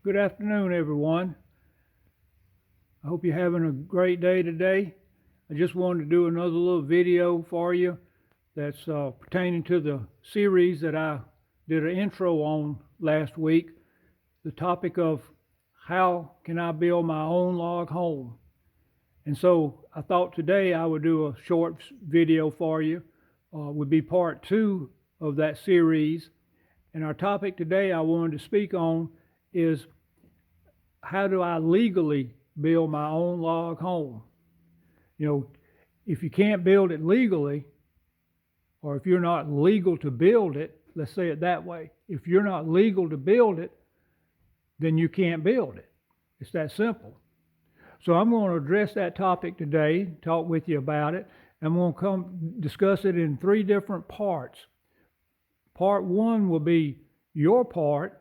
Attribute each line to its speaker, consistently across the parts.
Speaker 1: Good afternoon, everyone. I hope you're having a great day today. I just wanted to do another little video for you that's pertaining to the series that I did an intro on last week. The topic of how can I build my own log home? And so I thought today I would do a short video for you. Would be part two of that series. And our topic today I wanted to speak on is how do I legally build my own log home? You know, if you can't build it legally, or if you're not legal to build it, let's say it that way. If you're not legal to build it, then you can't build it. It's that simple. So I'm going to address that topic today, talk with you about it. I'm going to come discuss it in three different parts. Part one will be your part.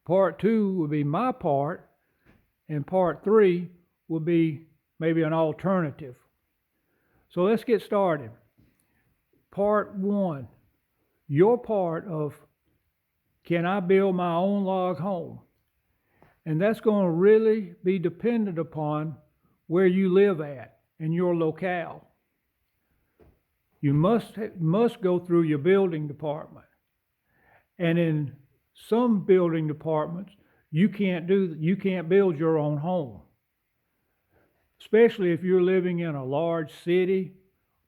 Speaker 1: Part two will be my part. And part three will be maybe an alternative. So let's get started. Part one, your part of can I build my own log home? And that's going to really be dependent upon where you live at and your locale. You must go through your building department. And in some building departments, you can't build your own home. Especially if you're living in a large city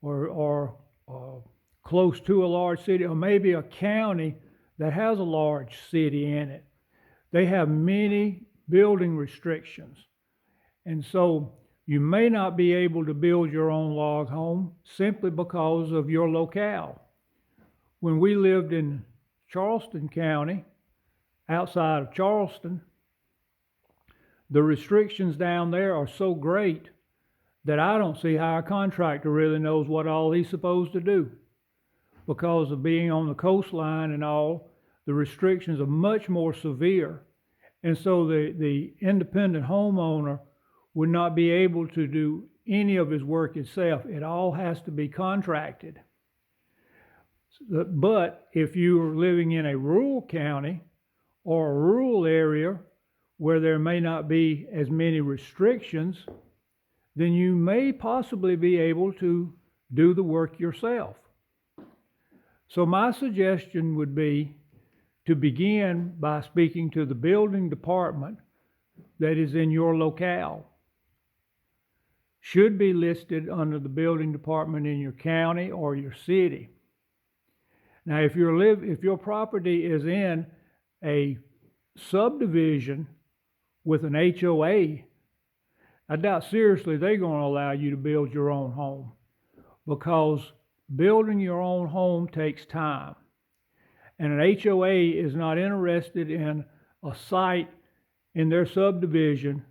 Speaker 1: or close to a large city, or maybe a county that has a large city in it. They have many building restrictions. And so you may not be able to build your own log home simply because of your locale. When we lived in Charleston County, outside of Charleston, the restrictions down there are so great that I don't see how a contractor really knows what all he's supposed to do. Because of being on the coastline and all, the restrictions are much more severe. And so the independent homeowner would not be able to do any of his work himself. It all has to be contracted. But if you're living in a rural county or a rural area where there may not be as many restrictions, then you may possibly be able to do the work yourself. So my suggestion would be to begin by speaking to the building department that is in your locale. Should be listed under the building department in your county or your city. Now, if your property is in a subdivision with an HOA, I doubt seriously they're going to allow you to build your own home, because building your own home takes time. And an HOA is not interested in a site in their subdivision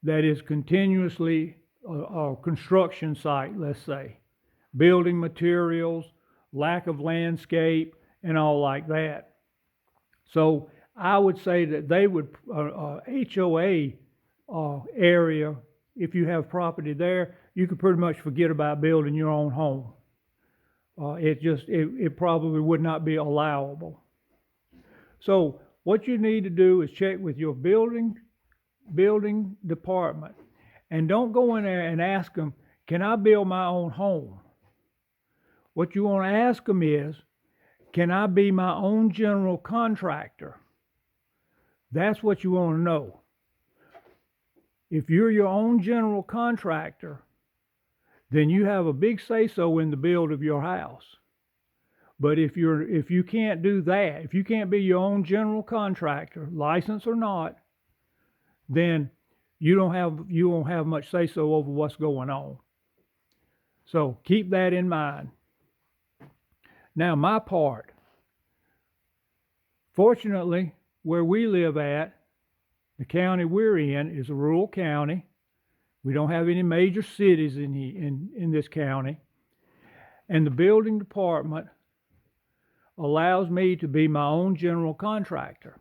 Speaker 1: that is continuously a construction site, let's say, building materials, lack of landscape, and all like that. So I would say that they would, HOA area, if you have property there, you could pretty much forget about building your own home. It probably would not be allowable. So what you need to do is check with your building department, and don't go in there and ask them, can I build my own home? What you want to ask them is, can I be my own general contractor? That's what you want to know. If you're your own general contractor, then you have a big say-so in the build of your house. But if you can't do that, if you can't be your own general contractor, licensed or not, then you won't have much say-so over what's going on. So keep that in mind. Now, my part. Fortunately, where we live at, the county we're in is a rural county. We don't have any major cities in this county. And the building department allows me to be my own general contractor.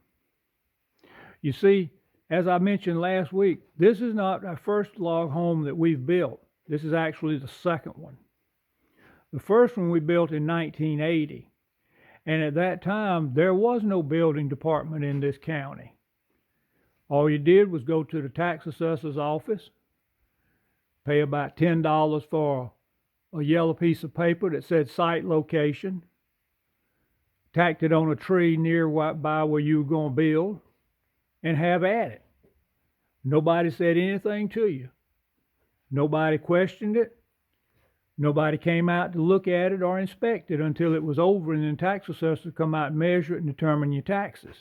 Speaker 1: You see, as I mentioned last week, this is not our first log home that we've built. This is actually the second one. The first one we built in 1980. And at that time, there was no building department in this county. All you did was go to the tax assessor's office, pay about $10 for a yellow piece of paper that said site location, tacked it on a tree nearby where you were going to build, and have at it. Nobody said anything to you. Nobody questioned it. Nobody came out to look at it or inspect it until it was over, and then tax assessors come out and measure it and determine your taxes.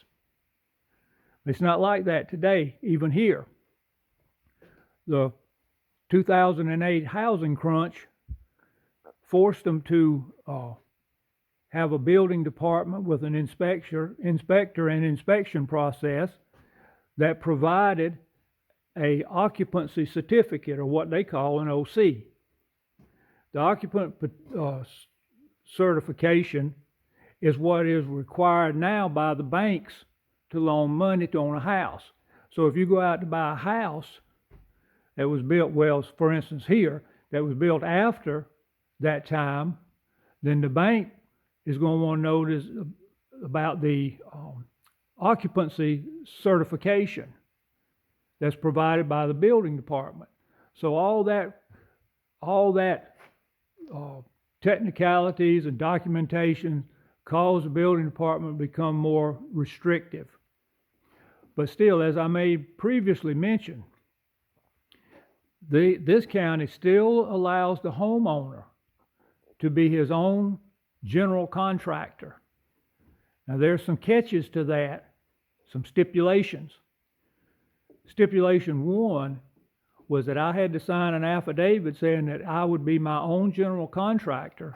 Speaker 1: It's not like that today, even here. The 2008 housing crunch forced them to have a building department with an inspector and inspection process that provided a occupancy certificate, or what they call an OC. The occupant certification is what is required now by the banks to loan money to own a house. So if you go out to buy a house that was built, well, for instance here, that was built after that time, then the bank is going to want to know about the occupancy certification that's provided by the building department. So all that technicalities and documentation cause the building department to become more restrictive. But still, as I may previously mention, this county still allows the homeowner to be his own general contractor. Now there's some catches to that, some stipulations. Stipulation 1 was that I had to sign an affidavit saying that I would be my own general contractor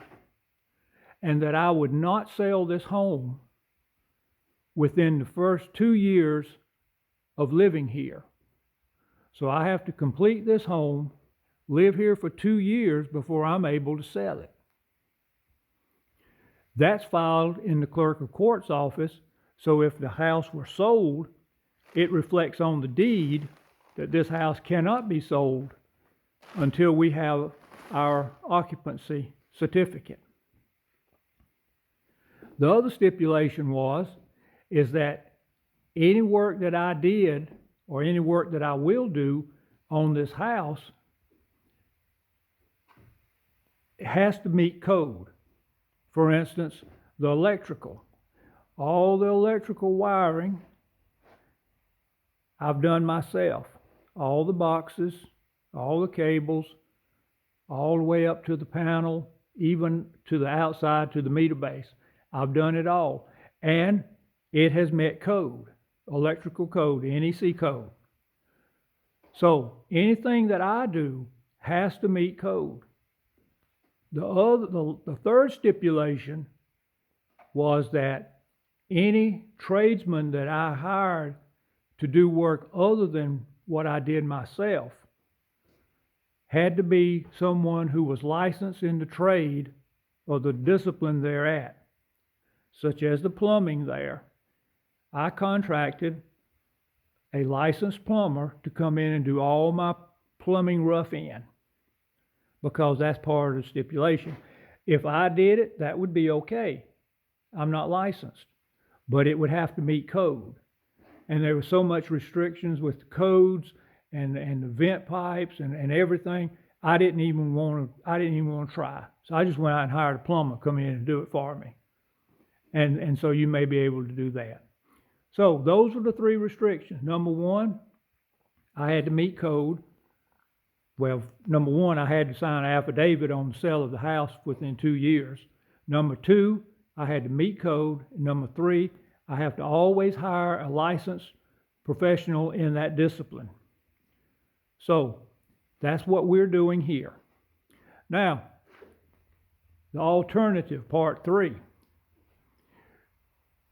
Speaker 1: and that I would not sell this home within the first 2 years of living here. So I have to complete this home, live here for 2 years before I'm able to sell it. That's filed in the clerk of court's office, so if the house were sold, it reflects on the deed that this house cannot be sold until we have our occupancy certificate. The other stipulation is that any work that I did or any work that I will do on this house has to meet code. For instance, the electrical. All the electrical wiring I've done myself. All the boxes, all the cables, all the way up to the panel, even to the outside to the meter base. I've done it all. And it has met code, electrical code, NEC code. So anything that I do has to meet code. The third stipulation was that any tradesman that I hired to do work other than what I did myself had to be someone who was licensed in the trade or the discipline they're at, such as the plumbing there. I contracted a licensed plumber to come in and do all my plumbing rough-in because that's part of the stipulation. If I did it, that would be okay. I'm not licensed, but it would have to meet code. And there was so much restrictions with the codes and the vent pipes and everything. I didn't even want to try. So I just went out and hired a plumber to come in and do it for me. And so you may be able to do that. So those are the 3 restrictions. Number 1, I had to meet code. Well, number 1, I had to sign an affidavit on the sale of the house within 2 years. Number 2, I had to meet code. Number 3, I have to always hire a licensed professional in that discipline. So that's what we're doing here. Now, the alternative, part 3.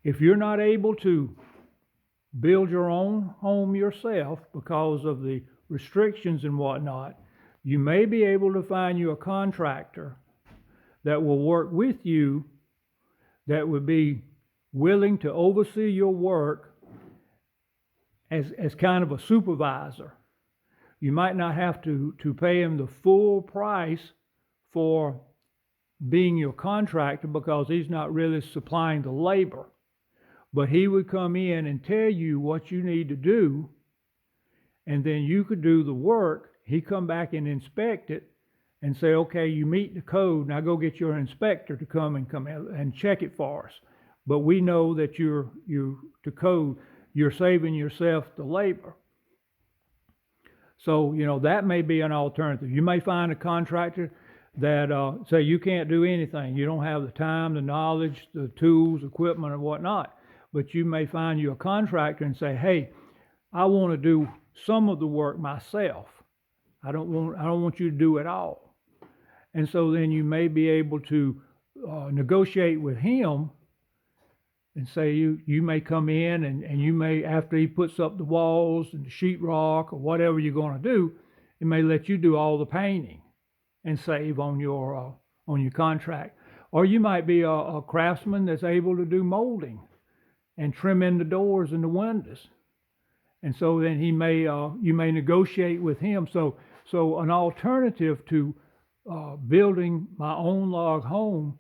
Speaker 1: If you're not able to build your own home yourself because of the restrictions and whatnot, you may be able to find you a contractor that will work with you, that would be willing to oversee your work as kind of a supervisor. You might not have to pay him the full price for being your contractor because he's not really supplying the labor. But he would come in and tell you what you need to do and then you could do the work. He come back and inspect it and say, okay, you meet the code. Now go get your inspector to come and check it for us. But we know that you're to code. You're saving yourself the labor. So, that may be an alternative. You may find a contractor that say you can't do anything. You don't have the time, the knowledge, the tools, equipment, or whatnot. But you may find you a contractor and say, hey, I want to do some of the work myself. I don't want you to do it all. And so then you may be able to negotiate with him and say you may come in and you may, after he puts up the walls and the sheetrock or whatever you're going to do, it may let you do all the painting and save on your contract. Or you might be a craftsman that's able to do molding and trim in the doors and the windows. And so then you may negotiate with him. So an alternative to building my own log home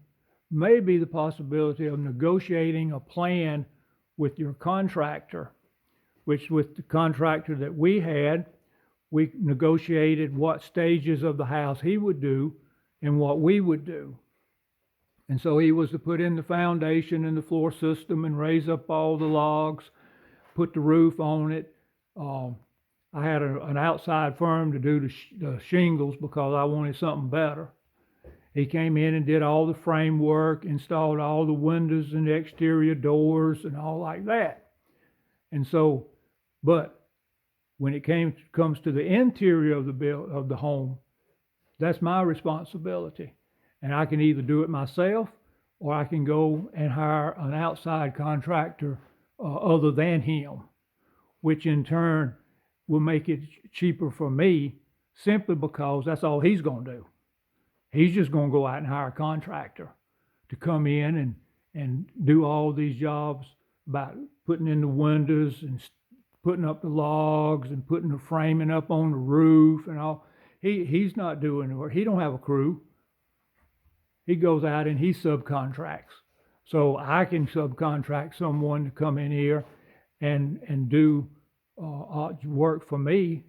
Speaker 1: may be the possibility of negotiating a plan with your contractor, which with the contractor that we had, we negotiated what stages of the house he would do and what we would do. And so he was to put in the foundation and the floor system and raise up all the logs, put the roof on it. I had an outside firm to do the shingles because I wanted something better. He came in and did all the framework, installed all the windows and the exterior doors and all like that. And so, but when it comes to the interior of the home, that's my responsibility. And I can either do it myself or I can go and hire an outside contractor other than him, which in turn will make it cheaper for me simply because that's all he's going to do. He's just going to go out and hire a contractor to come in and do all these jobs about putting in the windows and putting up the logs and putting the framing up on the roof and all. He's not doing the work. He don't have a crew. He goes out and he subcontracts. So I can subcontract someone to come in here and do work for me,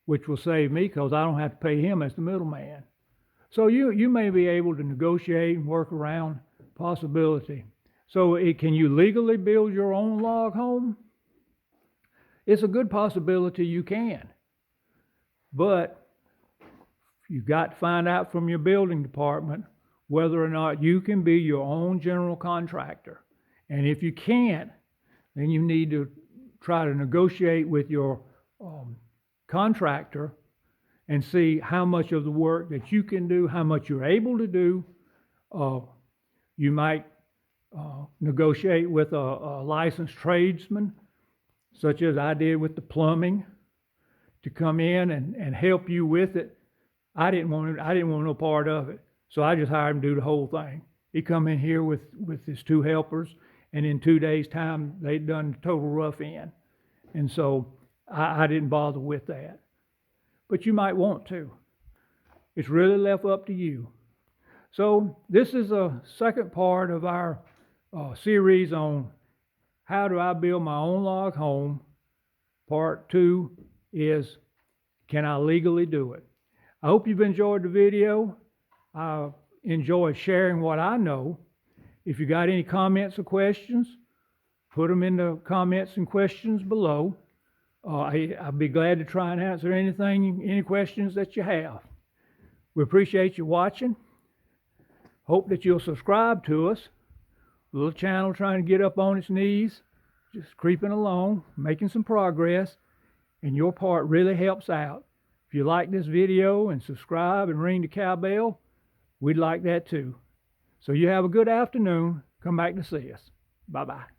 Speaker 1: which will save me because I don't have to pay him as the middleman. So you may be able to negotiate and work around possibility. So can you legally build your own log home? It's a good possibility you can. But you've got to find out from your building department whether or not you can be your own general contractor. And if you can't, then you need to try to negotiate with your contractor and see how much of the work that you can do, how much you're able to do. You might negotiate with a licensed tradesman, such as I did with the plumbing, to come in and help you with it. I didn't want no part of it, so I just hired him to do the whole thing. He come in here with his 2 helpers, and in 2 days' time, they'd done total rough in. And so I didn't bother with that. But you might want to. It's really left up to you. So this is a second part of our series on how do I build my own log home. Part 2 is, can I legally do it? I hope you've enjoyed the video. I enjoy sharing what I know. If you got any comments or questions, put them in the comments and questions below. I'd be glad to try and answer any questions that you have. We appreciate you watching. Hope that you'll subscribe to us. A little channel trying to get up on its knees, just creeping along, making some progress, and your part really helps out. If you like this video and subscribe and ring the cowbell, we'd like that too. So you have a good afternoon. Come back to see us. Bye-bye.